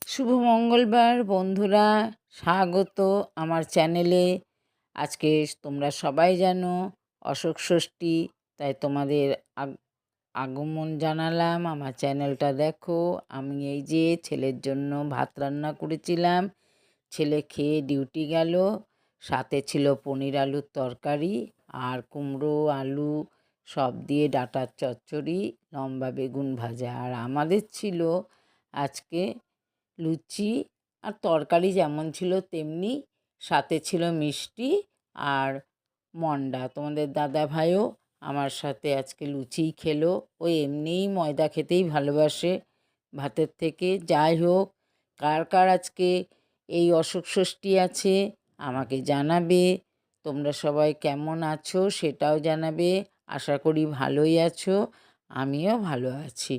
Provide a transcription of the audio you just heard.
শুভ মঙ্গলবার বন্ধুরা, স্বাগত আমার চ্যানেলে। আজকে তোমরা সবাই জানো অশোক ষষ্ঠী, তাই তোমাদের আগমন জানালাম। আমার চ্যানেলটা দেখো। আমি এই যে ছেলের জন্য ভাত রান্না করেছিলাম, ছেলে খেয়ে ডিউটি গেল। সাথে ছিল পনির আলুর তরকারি আর কুমড়ো আলু সব দিয়ে ডাঁটার চচ্চড়ি, লম্বা বেগুন ভাজা। আর আমাদের ছিল আজকে লুচি আর তরকারি, যেমন ছিল তেমনি। সাথে ছিল মিষ্টি আর মন্ডা। তোমাদের দাদা ভাইও আমার সাথে আজকে লুচিই খেলো। ও এমনিই ময়দা খেতেই ভালোবাসে ভাতের থেকে। যাই হোক, কার কার আজকে এই অশোক ষষ্ঠী আছে আমাকে জানাবে। তোমরা সবাই কেমন আছো সেটাও জানাবে। আশা করি ভালোই আছো, আমিও ভালো আছি।